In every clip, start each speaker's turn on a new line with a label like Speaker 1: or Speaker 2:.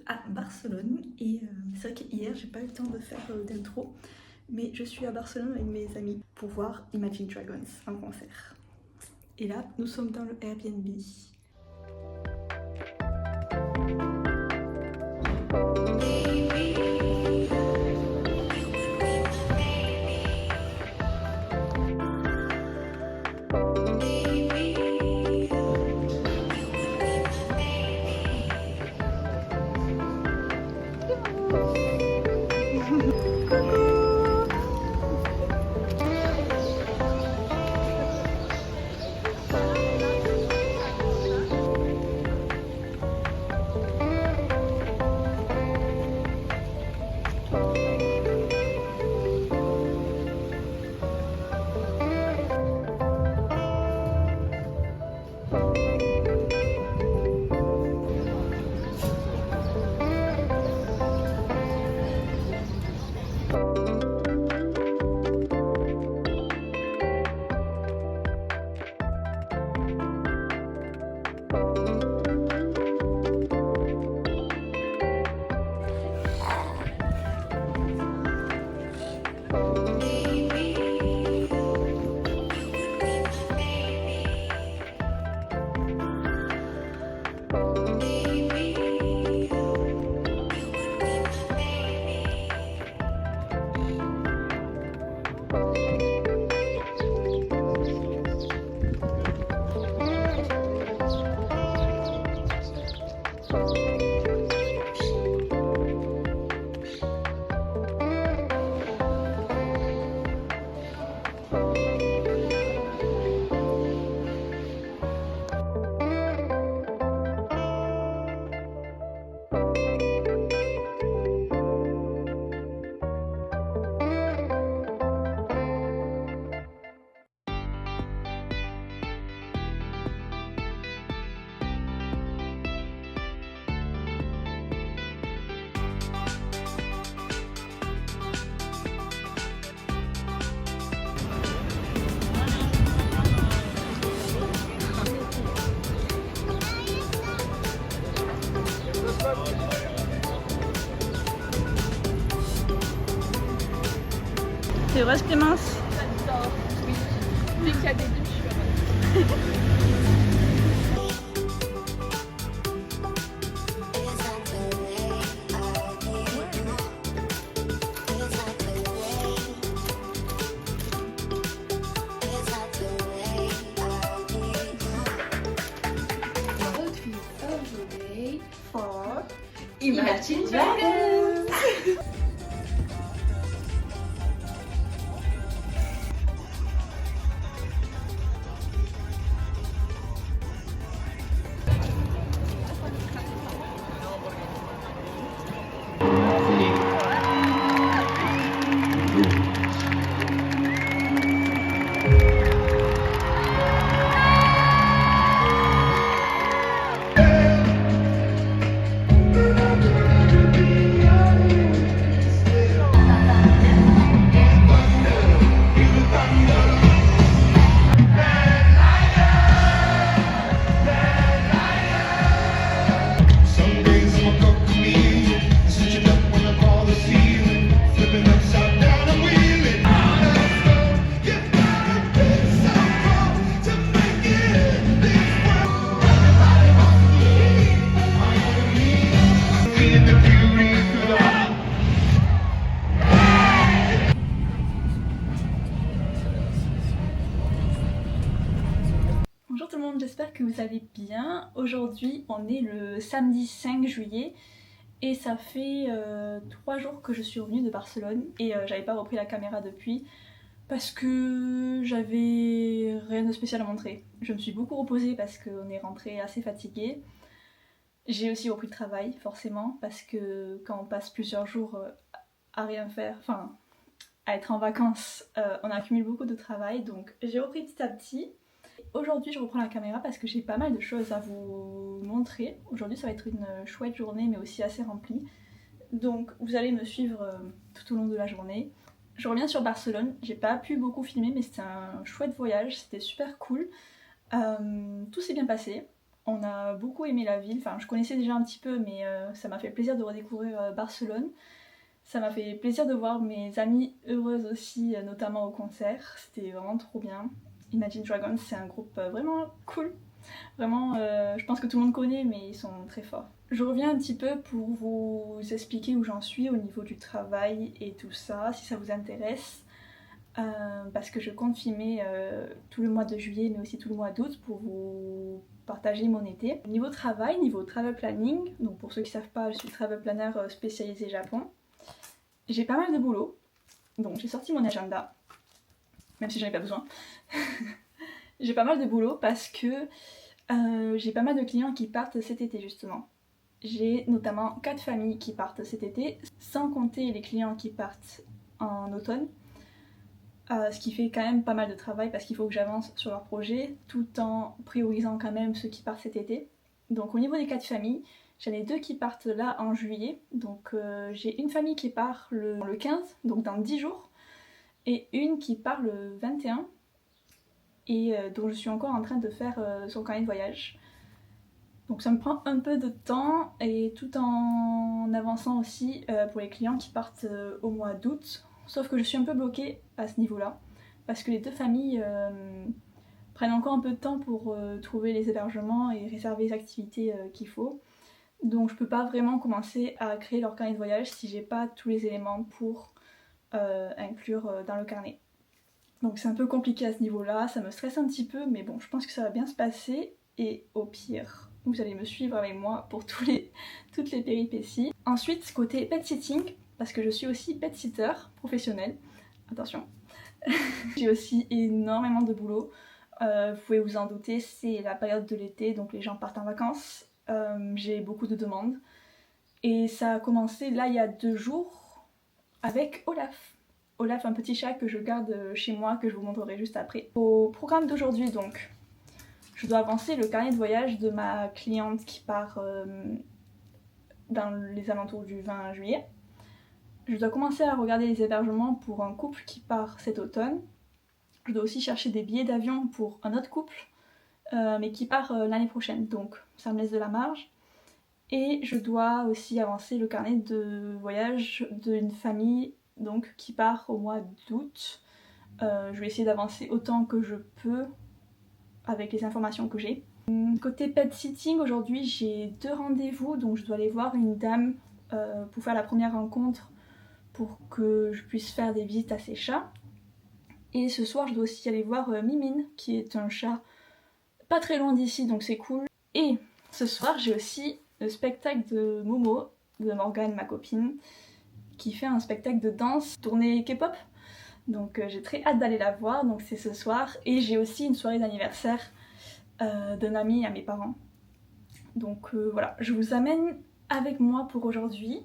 Speaker 1: à Barcelone et c'est vrai qu'hier j'ai pas eu le temps de faire d'intro, mais je suis à Barcelone avec mes amis pour voir Imagine Dragons en concert. Et là nous sommes dans le Airbnb. C'est vrai Clémence?
Speaker 2: J'adore, oui. Dès qu'il y a des livres, je suis heureuse.
Speaker 1: For Imagine Dragons! Bonjour tout le monde, j'espère que vous allez bien. Aujourd'hui on est le samedi 5 juillet et ça fait 3 jours que je suis revenue de Barcelone et j'avais pas repris la caméra depuis parce que j'avais rien de spécial à montrer. Je me suis beaucoup reposée parce qu'on est rentré assez fatigué. J'ai aussi repris le travail forcément parce que quand on passe plusieurs jours à rien faire, enfin à être en vacances, on accumule beaucoup de travail, donc j'ai repris petit à petit. Aujourd'hui je reprends la caméra parce que j'ai pas mal de choses à vous montrer. Aujourd'hui ça va être une chouette journée mais aussi assez remplie. Donc vous allez me suivre tout au long de la journée. Je reviens sur Barcelone, j'ai pas pu beaucoup filmer mais c'était un chouette voyage, c'était super cool. Tout s'est bien passé. On a beaucoup aimé la ville, enfin je connaissais déjà un petit peu mais ça m'a fait plaisir de redécouvrir Barcelone. Ça m'a fait plaisir de voir mes amies heureuses aussi, notamment au concert, c'était vraiment trop bien. Imagine Dragons c'est un groupe vraiment cool, vraiment je pense que tout le monde connaît mais ils sont très forts. Je reviens un petit peu pour vous expliquer où j'en suis au niveau du travail et tout ça, si ça vous intéresse. Parce que je compte filmer tout le mois de juillet mais aussi tout le mois d'août pour vous partager mon été. Niveau travail, niveau travel planning, donc pour ceux qui ne savent pas, je suis travel planner spécialisée Japon. J'ai pas mal de boulot, donc j'ai sorti mon agenda, même si j'en ai pas besoin. J'ai pas mal de boulot parce que j'ai pas mal de clients qui partent cet été justement. J'ai notamment 4 familles qui partent cet été, sans compter les clients qui partent en automne. Ce qui fait quand même pas mal de travail parce qu'il faut que j'avance sur leur projet tout en priorisant quand même ceux qui partent cet été. Donc au niveau des 4 familles, j'en ai 2 qui partent là en juillet. Donc j'ai une famille qui part le 15, donc dans 10 jours, et une qui part le 21 et dont je suis encore en train de faire son carnet de voyage. Donc ça me prend un peu de temps et tout en avançant aussi pour les clients qui partent au mois d'août. Sauf que je suis un peu bloquée à ce niveau-là parce que les 2 familles prennent encore un peu de temps pour trouver les hébergements et réserver les activités qu'il faut. Donc je peux pas vraiment commencer à créer leur carnet de voyage si j'ai pas tous les éléments pour inclure dans le carnet. Donc c'est un peu compliqué à ce niveau-là, ça me stresse un petit peu mais bon je pense que ça va bien se passer et au pire vous allez me suivre avec moi pour toutes les péripéties. Ensuite côté pet sitting, parce que je suis aussi pet sitter professionnel, attention, j'ai aussi énormément de boulot. Vous pouvez vous en douter, c'est la période de l'été, donc les gens partent en vacances. J'ai beaucoup de demandes. Et ça a commencé là il y a 2 jours avec Olaf. Olaf, un petit chat que je garde chez moi, que je vous montrerai juste après. Au programme d'aujourd'hui donc, je dois avancer le carnet de voyage de ma cliente qui part dans les alentours du 20 juillet. Je dois commencer à regarder les hébergements pour un couple qui part cet automne. Je dois aussi chercher des billets d'avion pour un autre couple, mais qui part l'année prochaine, donc ça me laisse de la marge. Et je dois aussi avancer le carnet de voyage d'une famille donc, qui part au mois d'août. Je vais essayer d'avancer autant que je peux avec les informations que j'ai. Côté pet sitting, aujourd'hui j'ai 2 rendez-vous, donc je dois aller voir une dame pour faire la première rencontre pour que je puisse faire des visites à ses chats. Et ce soir je dois aussi aller voir Mimine qui est un chat pas très loin d'ici donc c'est cool. Et ce soir j'ai aussi le spectacle de Momo, de Morgane ma copine, qui fait un spectacle de danse tourné K-pop. Donc j'ai très hâte d'aller la voir, donc c'est ce soir. Et j'ai aussi une soirée d'anniversaire d'un ami à mes parents. Donc voilà, je vous amène avec moi pour aujourd'hui,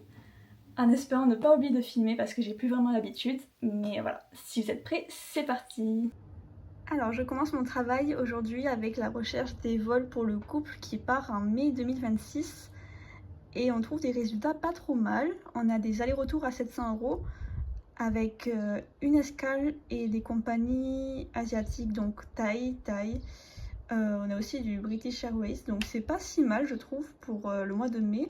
Speaker 1: en espérant ne pas oublier de filmer parce que j'ai plus vraiment l'habitude. Mais voilà, si vous êtes prêts, c'est parti! Alors je commence mon travail aujourd'hui avec la recherche des vols pour le couple qui part en mai 2026. Et on trouve des résultats pas trop mal. On a des allers-retours à 700 € avec une escale et des compagnies asiatiques, donc Thai. On a aussi du British Airways, donc c'est pas si mal je trouve pour le mois de mai.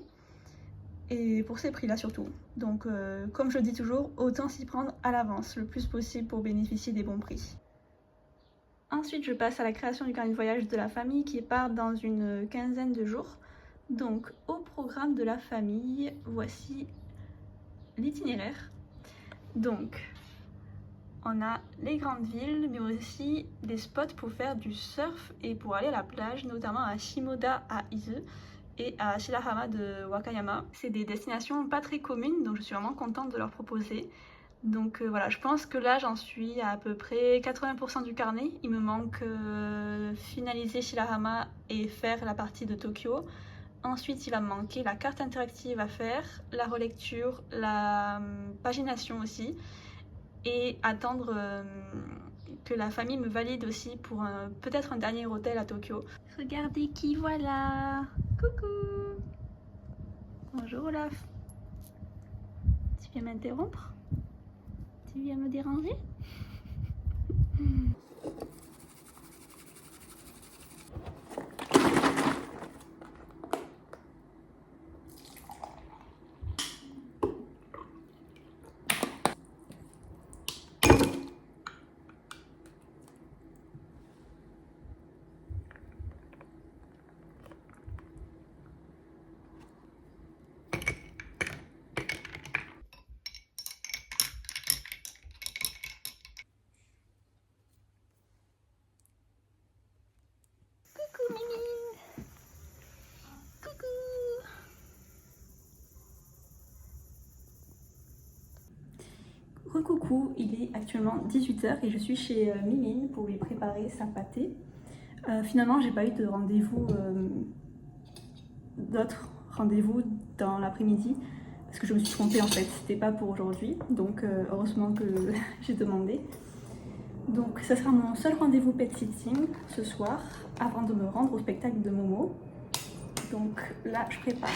Speaker 1: Et pour ces prix-là surtout. Donc comme je dis toujours, autant s'y prendre à l'avance le plus possible pour bénéficier des bons prix. Ensuite je passe à la création du carnet de voyage de la famille qui part dans une quinzaine de jours. Donc au programme de la famille, voici l'itinéraire. Donc on a les grandes villes mais aussi des spots pour faire du surf et pour aller à la plage, notamment à Shimoda à Izu et à Shirahama de Wakayama. C'est des destinations pas très communes donc je suis vraiment contente de leur proposer. Donc voilà, je pense que là j'en suis à peu près 80% du carnet. Il me manque finaliser Shirahama et faire la partie de Tokyo. Ensuite il va me manquer la carte interactive à faire, la relecture, la pagination aussi. Et attendre que la famille me valide aussi pour peut-être un dernier hôtel à Tokyo. Regardez qui voilà! Coucou! Bonjour Olaf! Tu viens m'interrompre? Tu viens me déranger? Recoucou, il est actuellement 18h et je suis chez Mimine pour lui préparer sa pâtée. Finalement, j'ai pas eu de rendez-vous, d'autres rendez-vous dans l'après-midi parce que je me suis trompée en fait, c'était pas pour aujourd'hui, donc heureusement que j'ai demandé. Donc ça sera mon seul rendez-vous pet sitting ce soir avant de me rendre au spectacle de Momo. Donc là, je prépare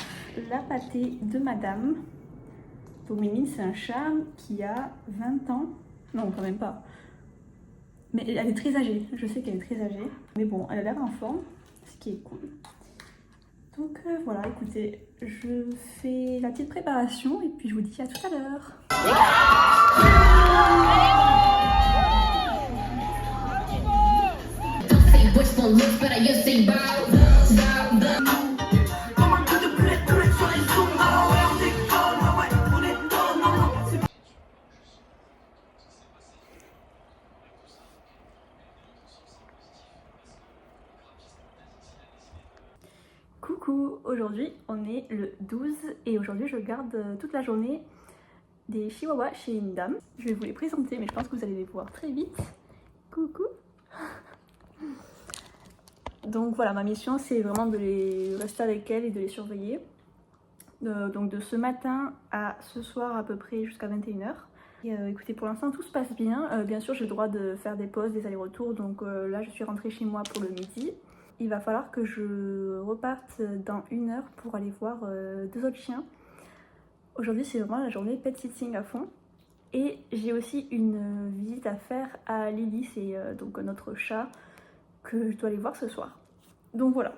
Speaker 1: la pâtée de madame. Donc Mimine, c'est un chat qui a 20 ans. Non, quand même pas. Mais elle est très âgée. Je sais qu'elle est très âgée. Mais bon, elle a l'air en forme, ce qui est cool. Donc voilà, écoutez, je fais la petite préparation et puis je vous dis à tout à l'heure. Coucou, aujourd'hui on est le 12 et aujourd'hui je garde toute la journée des chihuahuas chez une dame. Je vais vous les présenter mais je pense que vous allez les voir très vite. Coucou. Donc voilà, ma mission c'est vraiment de les rester avec elles et de les surveiller. Donc de ce matin à ce soir à peu près jusqu'à 21h. Écoutez, pour l'instant tout se passe bien. Bien sûr j'ai le droit de faire des pauses, des allers-retours, donc là je suis rentrée chez moi pour le midi. Il va falloir que je reparte dans 1 heure pour aller voir 2 autres chiens. Aujourd'hui c'est vraiment la journée pet sitting à fond. Et j'ai aussi une visite à faire à Lily, c'est donc notre chat que je dois aller voir ce soir. Donc voilà,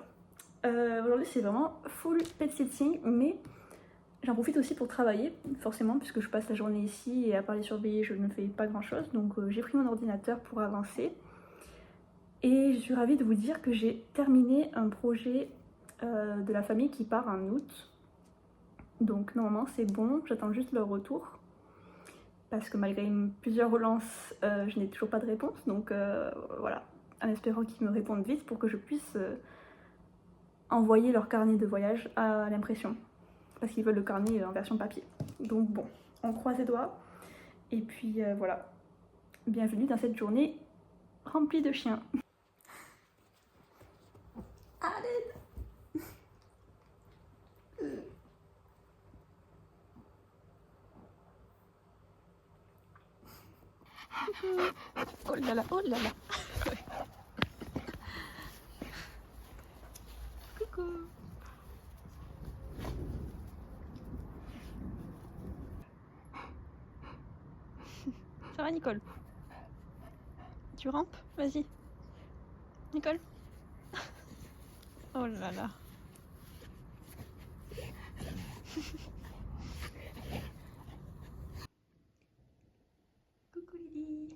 Speaker 1: aujourd'hui c'est vraiment full pet sitting, mais j'en profite aussi pour travailler, forcément, puisque je passe la journée ici et à part les surveiller je ne fais pas grand chose. Donc j'ai pris mon ordinateur pour avancer. Et je suis ravie de vous dire que j'ai terminé un projet de la famille qui part en août. Donc normalement c'est bon, j'attends juste leur retour. Parce que malgré plusieurs relances, je n'ai toujours pas de réponse. Donc voilà, en espérant qu'ils me répondent vite pour que je puisse envoyer leur carnet de voyage à l'impression. Parce qu'ils veulent le carnet en version papier. Donc bon, on croise les doigts. Et puis voilà, bienvenue dans cette journée remplie de chiens. Allez. Oh là là, oh là là. Coucou. Ça va Nicole? Tu rampes? Vas-y. Nicole? Oh là là. Coucou Lily.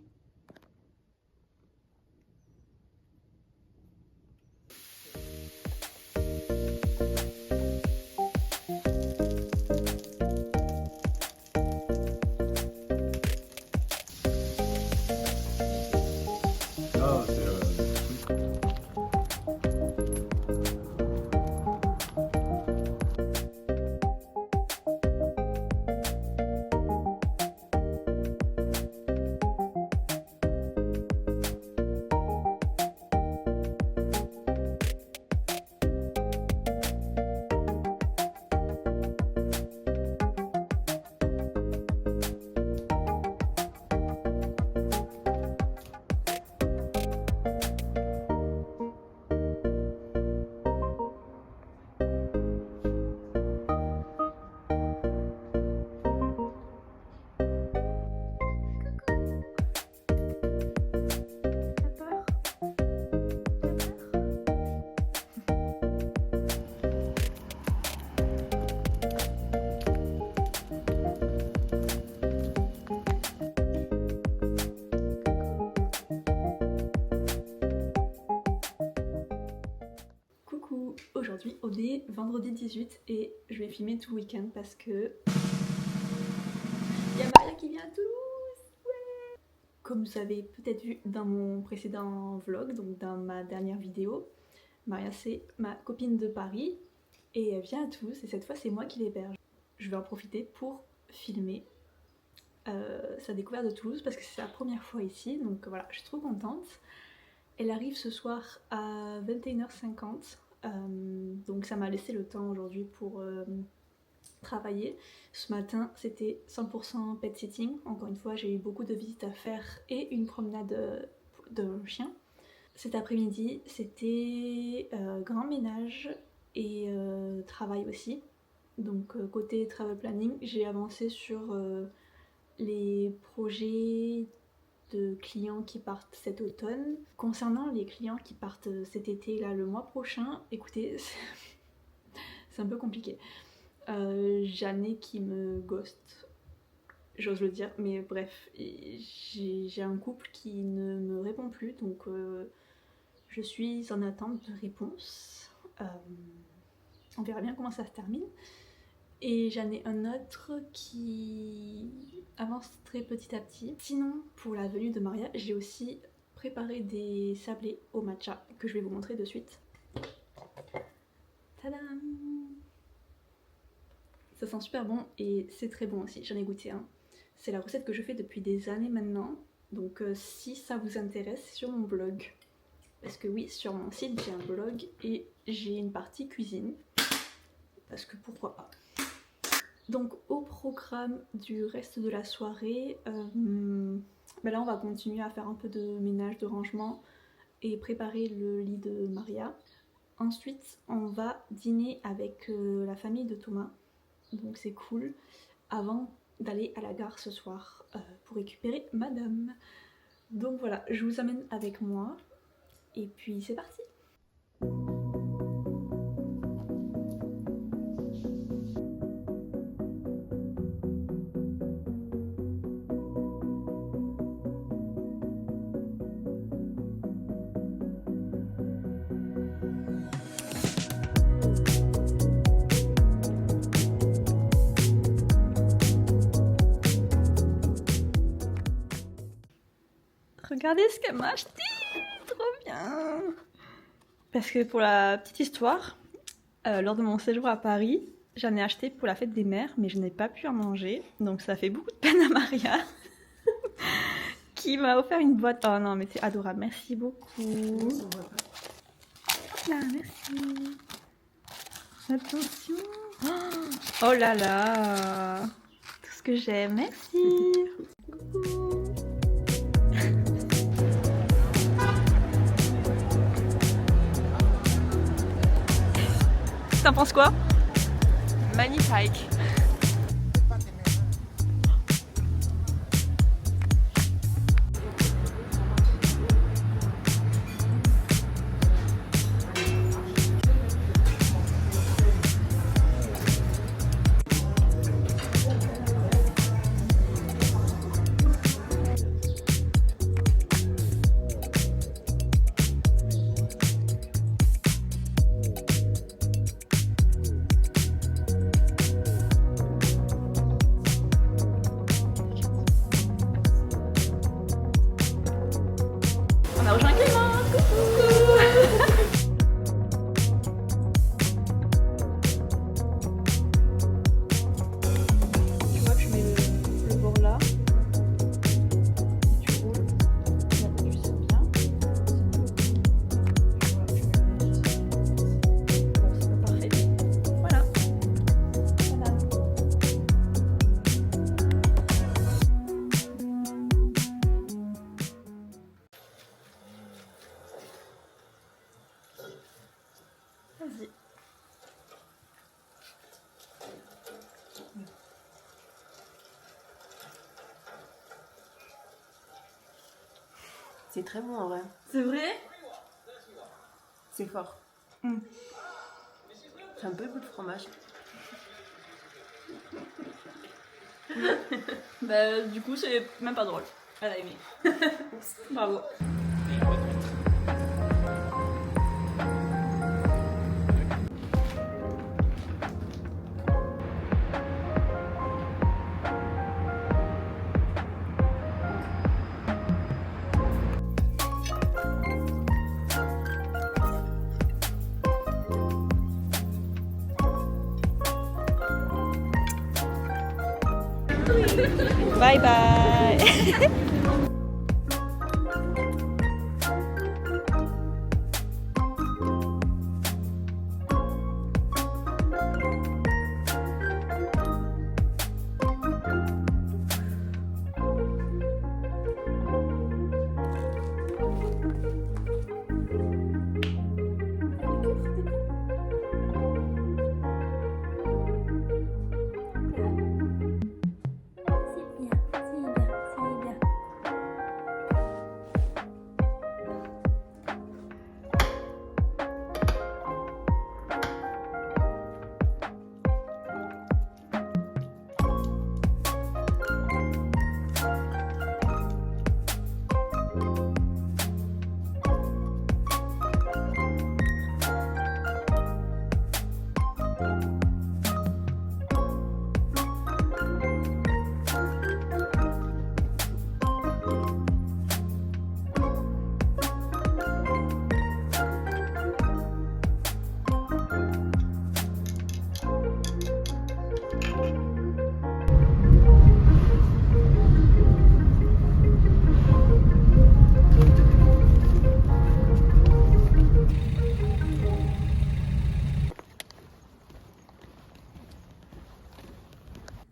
Speaker 3: Ah, c'est
Speaker 1: Aujourd'hui on est vendredi 18 et je vais filmer tout le week-end parce que il y a Maria qui vient à Toulouse. Ouais. Comme vous avez peut-être vu dans mon précédent vlog, donc dans ma dernière vidéo, Maria c'est ma copine de Paris et elle vient à Toulouse et cette fois c'est moi qui l'héberge. Je vais en profiter pour filmer sa découverte de Toulouse parce que c'est sa première fois ici, donc voilà, je suis trop contente. Elle arrive ce soir à 21h50, donc ça m'a laissé le temps aujourd'hui pour travailler. Ce matin c'était 100% pet sitting, encore une fois j'ai eu beaucoup de visites à faire et une promenade de chien. Cet après-midi c'était grand ménage et travail aussi. Donc côté travel planning, j'ai avancé sur les projets de clients qui partent cet automne. Concernant les clients qui partent cet été, là le mois prochain, écoutez, c'est un peu compliqué. J'en ai qui me ghost, j'ose le dire, mais bref, j'ai un couple qui ne me répond plus, donc je suis en attente de réponse. On verra bien comment ça se termine. Et j'en ai un autre qui avance très petit à petit. Sinon, pour la venue de Maria, j'ai aussi préparé des sablés au matcha que je vais vous montrer de suite. Tadam! Ça sent super bon et c'est très bon aussi, j'en ai goûté un. C'est la recette que je fais depuis des années maintenant, donc si ça vous intéresse, c'est sur mon blog. Parce que oui, sur mon site j'ai un blog et j'ai une partie cuisine, parce que pourquoi pas. Donc au programme du reste de la soirée, là on va continuer à faire un peu de ménage, de rangement et préparer le lit de Maria. Ensuite on va dîner avec la famille de Thomas, donc c'est cool, avant d'aller à la gare ce soir pour récupérer madame. Donc voilà, je vous amène avec moi et puis c'est parti. Regardez ce qu'elle m'a acheté, trop bien. Parce que pour la petite histoire, lors de mon séjour à Paris, j'en ai acheté pour la fête des mères, mais je n'ai pas pu en manger, donc ça fait beaucoup de peine à Maria, qui m'a offert une boîte. Oh non, mais c'est adorable, merci beaucoup. Là, merci. Attention. Oh là là, tout ce que j'aime, merci. Coucou. T'en penses quoi?
Speaker 2: Magnifique.
Speaker 1: On a rejoint Clément, coucou. Je vois que je mets le bord là. Et tu roules. Là, tu sais bien. Voilà, je mets le petit. Bon, c'est pas parfait, mais voilà. Voilà. Vas-y.
Speaker 4: C'est très bon en vrai.
Speaker 1: C'est vrai?
Speaker 4: C'est fort.
Speaker 1: Mm.
Speaker 4: C'est un peu le goût de fromage.
Speaker 1: Bah, du coup, c'est même pas drôle. Elle a aimé. Bravo. Bye bye.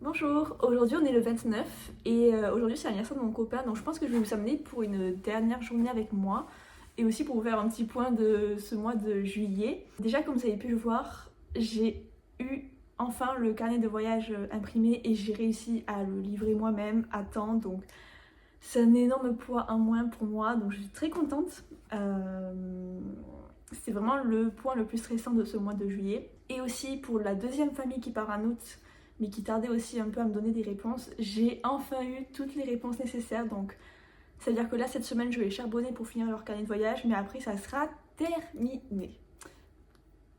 Speaker 1: Bonjour, aujourd'hui on est le 29 et aujourd'hui c'est l'anniversaire de mon copain, donc je pense que je vais vous amener pour une dernière journée avec moi et aussi pour vous faire un petit point de ce mois de juillet. Déjà, comme vous avez pu le voir, j'ai eu enfin le carnet de voyage imprimé et j'ai réussi à le livrer moi-même à temps, donc c'est un énorme poids en moins pour moi, donc je suis très contente. C'est vraiment le point le plus stressant de ce mois de juillet. Et aussi pour la deuxième famille qui part en août, mais qui tardait aussi un peu à me donner des réponses, j'ai enfin eu toutes les réponses nécessaires, donc c'est à dire que là cette semaine je vais charbonner pour finir leur carnet de voyage, mais après ça sera terminé.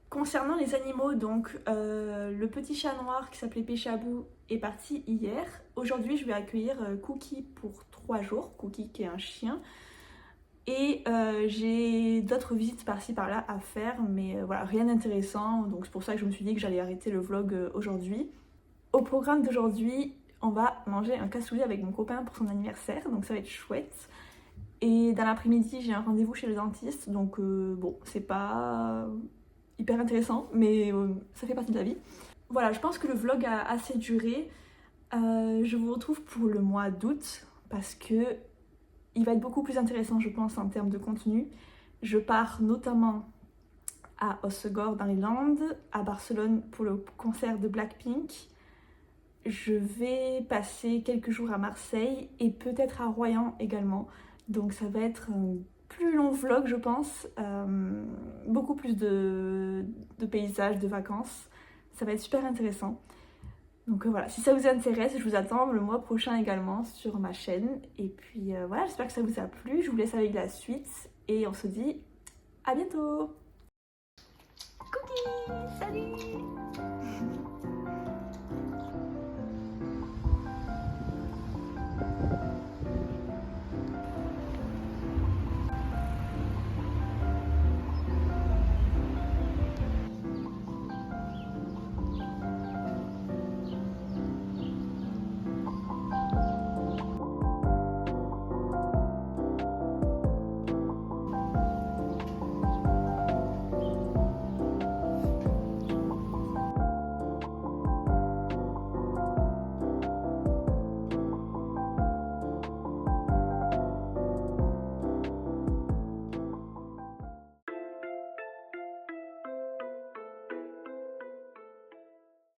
Speaker 1: Concernant les animaux, donc le petit chat noir qui s'appelait Péchabou est parti hier. Aujourd'hui je vais accueillir Cookie pour 3 jours, Cookie qui est un chien. Et j'ai d'autres visites par-ci par-là à faire, mais voilà, rien d'intéressant, donc c'est pour ça que je me suis dit que j'allais arrêter le vlog aujourd'hui. Au programme d'aujourd'hui, on va manger un cassoulet avec mon copain pour son anniversaire, donc ça va être chouette. Et dans l'après-midi, j'ai un rendez-vous chez le dentiste, donc bon, c'est pas hyper intéressant, mais ça fait partie de la vie. Voilà, je pense que le vlog a assez duré. Je vous retrouve pour le mois d'août, parce que il va être beaucoup plus intéressant, je pense, en termes de contenu. Je pars notamment à Hossegor dans les Landes, à Barcelone pour le concert de Blackpink. Je vais passer quelques jours à Marseille et peut-être à Royan également. Donc ça va être un plus long vlog, je pense. Beaucoup plus de paysages, de vacances. Ça va être super intéressant. Donc voilà, si ça vous intéresse, je vous attends le mois prochain également sur ma chaîne. Et puis voilà, j'espère que ça vous a plu. Je vous laisse avec la suite et on se dit à bientôt. Cookie, salut!